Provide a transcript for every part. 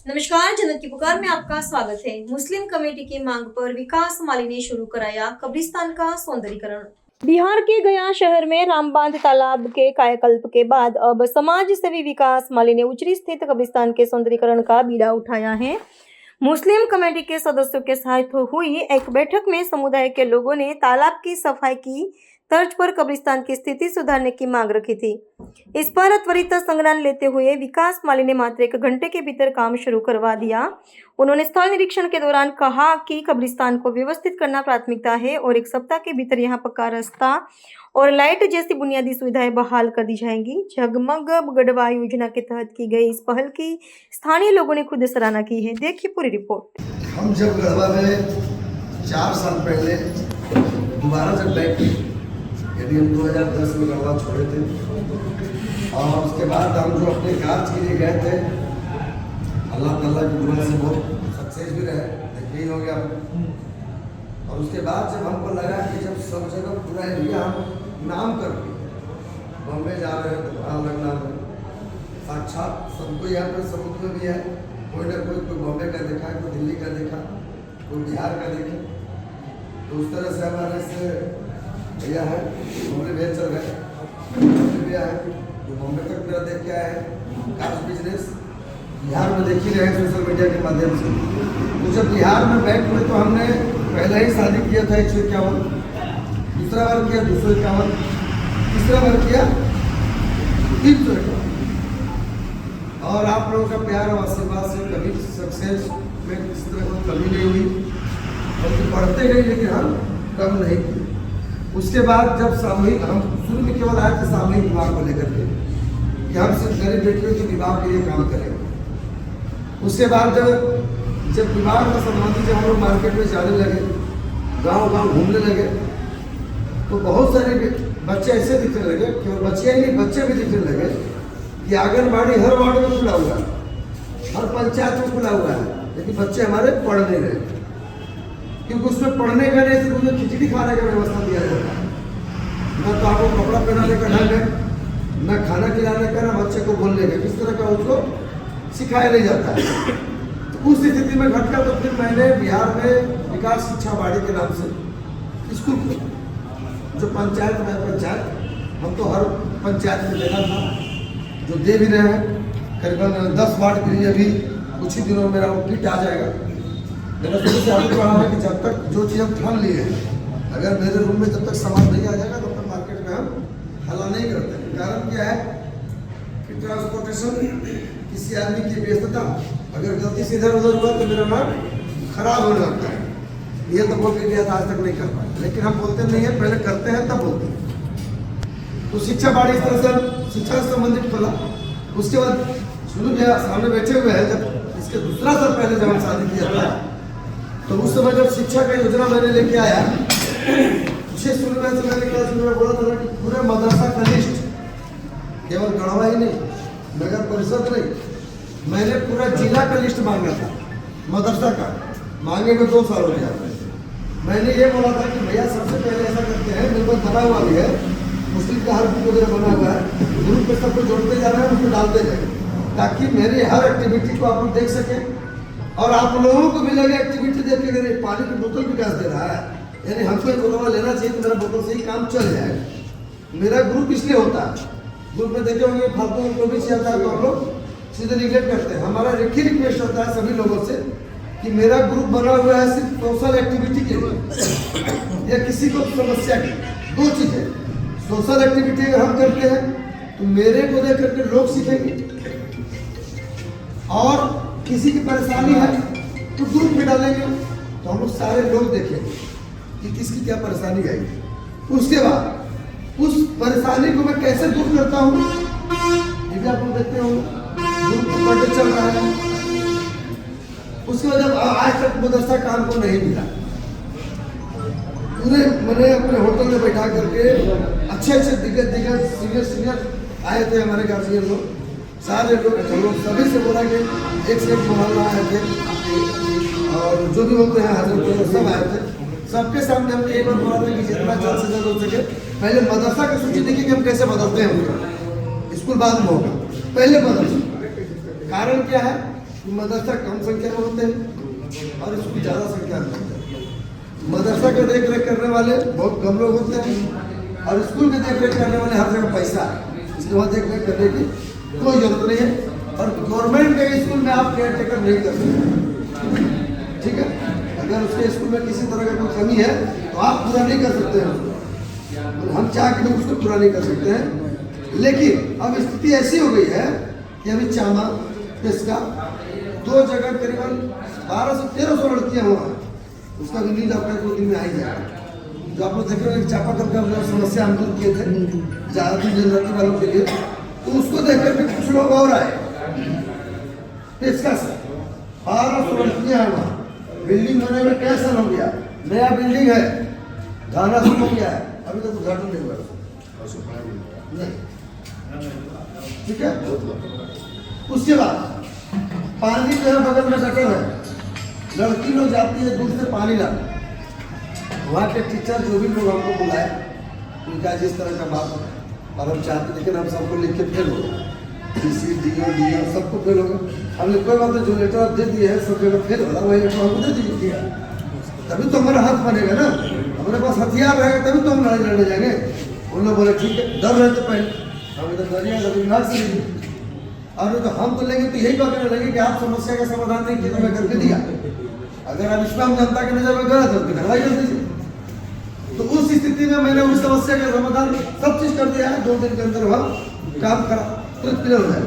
नमस्कार, जन्नत की पुकार में आपका स्वागत है। मुस्लिम कमेटी की मांग पर विकास माली ने शुरू कराया कब्रिस्तान का सौंदर्यीकरण। बिहार के गया शहर में रामबांध तालाब के कायाकल्प के बाद अब समाज सेवी विकास माली ने उचरी स्थित कब्रिस्तान के सौंदर्यीकरण का बीड़ा उठाया है। मुस्लिम कमेटी के सदस्यों के साथ हुई एक बैठक में समुदाय के लोगों ने तालाब की सफाई की तर्ज पर कब्रिस्तान की स्थिति सुधारने की मांग रखी थी। इस पर त्वरित संज्ञान लेते हुए विकास माली ने मात्र 1 घंटे के भीतर काम शुरू करवा दिया। उन्होंने स्थल निरीक्षण के दौरान कहा कि कब्रिस्तान को व्यवस्थित करना प्राथमिकता है और 1 सप्ताह के भीतर यहां पक्का रास्ता और लाइट जैसी बुनियादी सुविधाएं बहाल कर दी जाएंगी। जगमग गढ़वा योजना के तहत की गई इस पहल की स्थानीय लोगों ने खुद सराहना की है। देखिए पूरी रिपोर्ट। हम जब गढ़वा में 4 साल पहले दोबारा जब बैठे, यदि हम 2010 में गढ़वा छोड़े थे और उसके बाद हम जो अपने कार्य के लिए गए थे, अल्लाह ताला की दुआ से बहुत सक्सेस भी रहे, यकीन हो गया। और उसके बाद जब हमको लगा कि जब सब जगह पूरा एरिया हम नाम कर बॉम्बे जा रहे हैं तो बड़ा लगना है। साक्षात सबको यहाँ पर समुद्र में भी है, कोई ना कोई बॉम्बे का देखा, कोई दिल्ली का देखा, कोई बिहार का देखे। तो उस तरह से हमारे से भैया है, बॉम्बे भेज चल गए, भैया है जो बॉम्बे तक मेरा देख के आए हैं। कार बिजनेस बिहार में देख ही रहे हैं सोशल मीडिया के माध्यम से। तो जब बिहार में बैठ हुए तो हमने पहले ही शादी किया था 151, दूसरा बार किया 251, तीसरा बार किया 351। और आप लोगों का प्यार और आशीर्वाद से कभी सक्सेस में किसी तरह कोई कमी नहीं हुई, बल्कि बढ़ते गए, लेकिन हम कम नहीं किए। उसके बाद जब सामूहिक, हम शुरू में केवल आए थे सामूहिक विवाह को लेकर के कि हम सिर्फ गरीब बेटियों के विवाह के लिए काम करेंगे। उसके बाद जब विवाह का संबंधी जब हम लोग मार्केट में जाने लगे, गांव घूमने लगे, तो बहुत सारे बच्चे ऐसे दिखने लगे, केवल बच्चे ही नहीं बच्चे भी दिखने लगे कि आंगनबाड़ी हर वार्ड में खुला हुआ है, हर पंचायत में खुला हुआ है, लेकिन बच्चे हमारे पढ़ नहीं रहे। क्योंकि उसमें पढ़ने का नहीं, सिर्फ उसमें खिचड़ी खाने का व्यवस्था दिया जाता है। न तो आपको कपड़ा पहनाने का ढंग है, न खाना खिलाने का, न बच्चे को बोलने का, किस तरह का उसको सिखाया नहीं जाता है। तो उस स्थिति में घटका तो फिर मैंने बिहार में विकास शिक्षा बाड़ी के नाम से स्कूल खोला, जो पंचायत में पंचायत, हम तो हर पंचायत में देना था, जो दे भी रहे हैं। करीबन 10 वार्ड के लिए अभी कुछ ही दिनों में मेरा किट आ जाएगा। मेरा शुरू से आगे कहा है कि जब तक जो चीज़ हम ठान लिए हैं, अगर मेरे रूम में जब तक सामान नहीं आ जाएगा तब तक मार्केट में हम हला नहीं करते। कारण क्या है कि ट्रांसपोर्टेशन किसी आदमी की व्यस्तता, अगर गलती से इधर उधर हुआ तो मेरा नाम खराब होने लगता है। ये तो बोल के गया था, आज तक नहीं कर पाए, लेकिन हम बोलते नहीं है, पहले करते हैं तब बोलते हैं। तो शिक्षा बाड़ी इस तरह से शिक्षा से संबंधित खोला। उसके बाद शुरू किया, सामने बैठे हुए हैं, जब इसके दूसरा साल पहले जब हम शादी किया था, तो उस समय जब शिक्षा का योजना मैंने लेके आया, विशेष रूप से मैंने क्या बोला था कि पूरे मदरसा का लिस्ट, केवल गढ़वा ही नहीं, नगर परिषद नहीं, मैंने पूरा जिला का लिस्ट मांगा था मदरसा का। मांगे में 2 साल हो गया। मैंने ये बोला था कि भैया सबसे पहले ऐसा करते हैं, मेरे पास बना हुआ भी है, मुस्लिम का हर ग्रुप वगैरह बना हुआ है, ग्रुप पे सबको जोड़ते जा रहे हैं, उसको डालते जाए, ताकि मेरी हर एक्टिविटी को आप लोग देख सकें और आप लोगों को भी लगे एक्टिविटी देख के, अगर पानी की बोतल विकास दे रहा है, यानी हमको एक बोतल लेना चाहिए तो मेरा बोतल से ही काम चल जाएगा। मेरा ग्रुप इसलिए होता है, ग्रुप में देखे होंगे फालतू में कोई भी चीज आता है तो हम लोग सीधे निगलेक्ट करते हैं। हमारा एक ही रिक्वेस्ट होता है सभी लोगों से कि मेरा ग्रुप बना हुआ है सिर्फ सोशल एक्टिविटी के लिए या किसी को समस्या की। 2 चीजें, सोशल एक्टिविटी अगर हम करते हैं तो मेरे को देख करके लोग सीखेंगे, और किसी की परेशानी है तो ग्रुप में डालेंगे तो हम लोग सारे लोग देखेंगे कि किसकी क्या परेशानी है। उसके बाद उस परेशानी को मैं कैसे दूर करता हूँ, ये भी आप लोग देखते हो, ग्रुप पर चल रहा है। उसके बाद जब आज तक मदरसा काम को नहीं मिला, पूरे मैंने अपने होटल में बैठा करके अच्छे दिग्गज सीनियर आए थे, हमारे गार्जियन लोग, सारे लोग सभी से बोला कि एक से एक मोहल्ला आए थे और जो भी होते हैं हाजिर सब आए थे। सबके सामने हमने एक बार बोला था कि जितना जल्द से जल्द हो सके पहले मदरसा की सूची देखिए कि हम कैसे बदलते हैं। स्कूल बाद में होगा, पहले मदरसा। कारण क्या है मदरसा कम संख्या में होते हैं और स्कूल ज़्यादा संख्या में होते हैं। मदरसा का देख रेख करने वाले बहुत कम लोग होते हैं और स्कूल के देख रेख करने वाले हर जगह पैसा है, इसलिए वहाँ देख रेख करने की कोई जरूरत नहीं है। और गवर्नमेंट के स्कूल में आप केयर टेकर नहीं कर सकते, ठीक है। अगर उसके स्कूल में किसी तरह का कोई कमी है तो आप पूरा नहीं कर सकते हैं उसको, हम चाह के उसको पूरा नहीं कर सकते हैं। लेकिन अब स्थिति ऐसी हो गई है कि अभी चामा पेशका 2 जगह करीबन 1200 से 1300 लड़कियाँ हुआ, उसका भी नींद आपका 2 दिन में आ ही जाएगा। जो आप लोग देख रहे हैं चापाकल का जो समस्या हम दूर किए थे ज़्यादातर जनजाति वालों के लिए, तो उसको देख करके कुछ लोग और आए पेशका से 1200 लड़कियाँ हैं वहाँ। बिल्डिंग बने हुए कैसा हो गया, नया बिल्डिंग है, गाना शुरू हो गया है, अभी तक उद्घाटन नहीं हुआ नहीं, ठीक है। उसके बाद पानी जो है बगल में गटर है, लड़की लोग जाती है दूर से पानी लाने, वहाँ के टीचर जो भी लोग हमको बुलाए उनका जिस तरह का बात और हम चाहते, लेकिन हम सबको लिख के फेल हो गए, DC DO सबको फेल हो गए। हमने कोई बात नहीं, जो लेटर आप दे दिए है सब जगह फेल हो रहा, वही लेटर हमको दे दीजिए, तभी तो हमारा हाथ बनेगा ना, हमारे पास हथियार रहेगा तभी तो हम लड़ाई लड़ने जाएंगे। उन लोग बोले ठीक है, डर रहे तो पहले हम इधर डरिए विभाग से लीजिए, और तो हम तो लेंगे तो यही बात लगेगी कि आप समस्या का समाधान नहीं किया, मैं करके दिया। अगर आप इसमें हम जनता की नजर में गलत है तो कार्रवाई कर दीजिए। तो उस स्थिति में मैंने उस समस्या का समाधान सब चीज कर दिया है, 2 दिन के अंदर वहाँ काम करा तुरंत क्लियर हो जाए।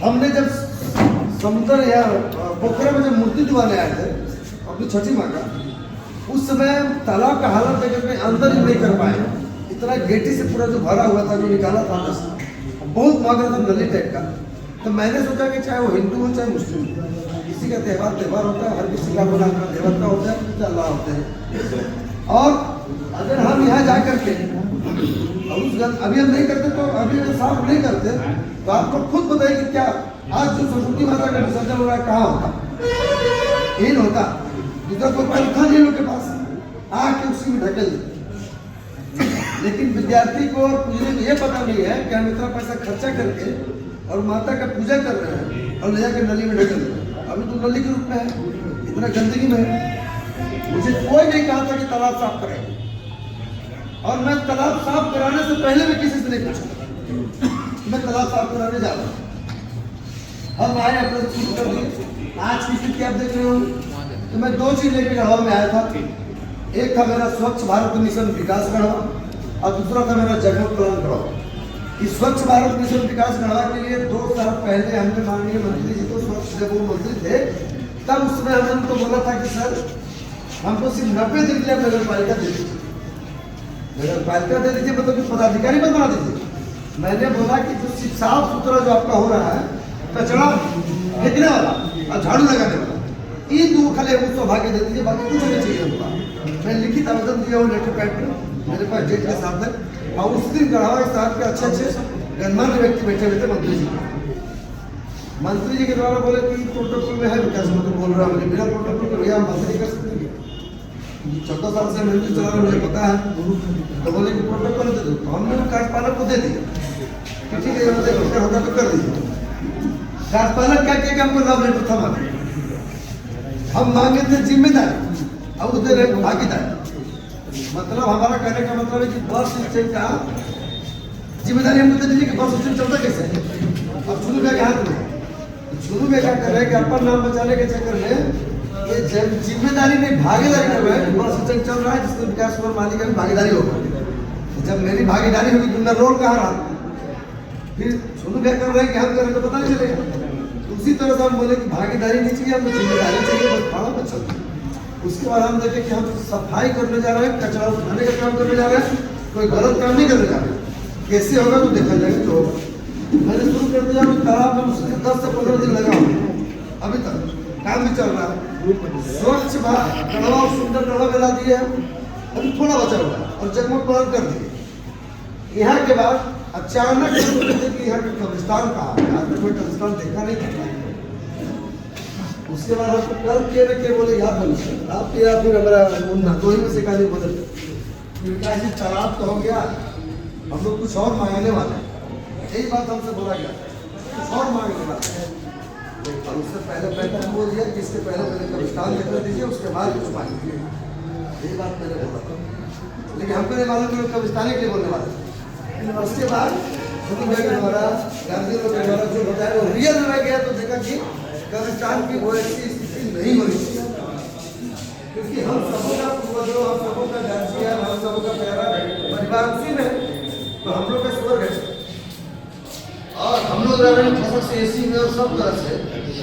हमने जब समुद्र या पोखरा में जब मूर्ति दिवाने आए थे अपनी छठी माँ का, उस समय तालाब का हालत देख के अंदर ही नहीं कर पाए, इतना गेटी से पूरा जो भरा हुआ था जो निकाला था अंदर बहुत भाग रहा था गली टाइप का। तो मैंने सोचा कि चाहे वो हिंदू हो चाहे मुस्लिम हो, किसी का त्यौहार होता है, हर किसी का अपना अपना देवता होता है, अल्लाह होते हैं। और अगर हम यहाँ जा करके अभी हम नहीं करते तो अभी अगर साफ नहीं करते तो आप लोग खुद बताइए कि क्या आज जो सरस्वती माता का विसर्जन हो रहा है कहाँ होता, इन होता इधर कोई पैर था नहीं लोग के पास, आके उसी में ढकेल देते। लेकिन विद्यार्थी को और पूजने को ये पता नहीं है कि हम इतना पैसा खर्चा करके और माता का पूजा कर रहे हैं और ले जाकर नली में ढकेल रहे हैं। अभी तो नली के रूप में है, इतना गंदगी में है। मुझे कोई नहीं कहा था कि तालाब साफ करें, और मैं तालाब साफ कराने से पहले भी किसी से नहीं पूछा मैं तालाब साफ कराने जा रहा हूँ। हम आए अपने शुरू कर दिए। आज की स्थिति आप देख रहे हो, तो मैं 2 चीज लेकर गढ़वा में आया था। एक था मेरा स्वच्छ भारत मिशन विकास गढ़वा और दूसरा था मेरा जगमग प्लान गढ़वा। इस स्वच्छ भारत मिशन विकास गढ़वा के लिए 2 साल पहले हमने माननीय मंत्री जी को, स्वच्छ जब वो मंत्री थे तब उसमें हमने उनको बोला था कि सर हमको सिर्फ 90 दिन के लिए नगर पालिका दे दीजिए, नगर पालिका दे दीजिए, मतलब कि पदाधिकारी बना दीजिए। मैंने बोला कि जो साफ सुथरा जो आपका हो रहा है, कचरा फेंकने वाला और झाड़ू लगाने वाला, ये 2 खाली हमको सौभाग्य दे दीजिए, बाकी कुछ नहीं चाहिए हमको। मैं लिखित आवेदन दिया हूँ लेटर पैड पर मेरे पास डेट के साथ है। और उस दिन गढ़वा के साथ के अच्छे गणमान्य व्यक्ति बैठे हुए थे, मंत्री जी के द्वारा बोले कि प्रोटोकॉल में है, विकास मंत्री बोल रहा है बिना प्रोटोकॉल के भैया हम बात नहीं कर सकते। 14 साल से मंत्री चला रहा मुझे पता है। तो बोले कि प्रोटोकॉल दे दो, तो हमने कार्यपालक को दे दिया कि ठीक है होगा तो कर दीजिए। कार्यपालक क्या किया कि हमको लव लेटर था मांगे, हम मांगे थे जिम्मेदारी और उधर रहे भागीदारी। मतलब हमारा कहने का मतलब है कि बस स्टैंड का जिम्मेदारी हमको दे दीजिए कि बस स्टैंड चलता कैसे है। अब चुनू के हाथ में चुनू में क्या कर रहे हैं कि अपन नाम बचाने के चक्कर में ये जिम्मेदारी नहीं भागीदारी कर रहे हैं। बस स्टैंड चल रहा है जिसमें विकास कुमार मालिक की भागीदारी होगा, जब मेरी भागीदारी होगी तो मेरा रोल कहाँ रहा। फिर चुनू क्या कर रहे हैं कि हम करें तो पता नहीं चलेगा। उसी तरह से हम बोले कि भागीदारी नहीं चाहिए, हमको जिम्मेदारी चाहिए, बस भाड़ा पर चलते। उसके बाद हम देखें कि हम सफाई करने जा रहे हैं, कचरा उठाने का काम करने जा रहे हैं, कोई गलत काम नहीं करने जा रहे हैं। कैसे होगा तो देखा जाएगा जो होगा। मैंने शुरू कर दिया, तालाब में मुझे 10 से 15 दिन लगा, अभी तक काम भी चल रहा है। स्वच्छ गढ़वा और सुंदर गढ़वा मिला दिए है, अभी थोड़ा बचा हुआ है और जगमग प्लान कर दिए। यहाँ के बाद अचानक कि यहाँ का कब्रिस्तान कहाँ है, आज तक कोई कब्रिस्तान देखा नहीं था। उसके बाद हमको कल के बोले याद बनी आप या फिर हमारा मुन्ना, 2 ही में से कहानी बदल गई। तालाब तो हो गया, हम लोग कुछ और मांगने वाले हैं, यही बात हमसे बोला गया, कुछ और मांगने वाले हैं। और उससे पहले पैटर्न बोल दिया कि इसके पहले कब्रिस्तान देखने दीजिए, उसके बाद कुछ मांगिए। यही बात मैंने बोला था, लेकिन हमको नहीं मालूम कि कब्रिस्तान के लिए बोलने वाले। उसके बाद भाई के द्वारा, गांधी लोग के द्वारा जो बताया वो रियल में गया तो देखा कि कब्रिस्तान की वो ऐसी स्थिति नहीं होनी चाहिए, क्योंकि हम सबों का पूर्वजों, हम सबों का गार्जियन, हम सबों का प्यारा परिवार उसी में है, तो हम लोग का स्वर्ग है। और हम लोग रह रहे हैं फसल से, एसी में और सब तरह से,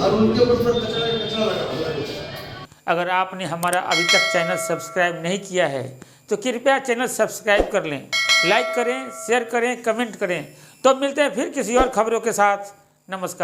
और उनके ऊपर सब कचरा लगा हुआ है। अगर आपने हमारा अभी तक चैनल सब्सक्राइब नहीं किया है तो कृपया चैनल सब्सक्राइब कर लें, लाइक करें, शेयर करें, कमेंट करें। तो मिलते हैं फिर किसी और खबरों के साथ। नमस्कार।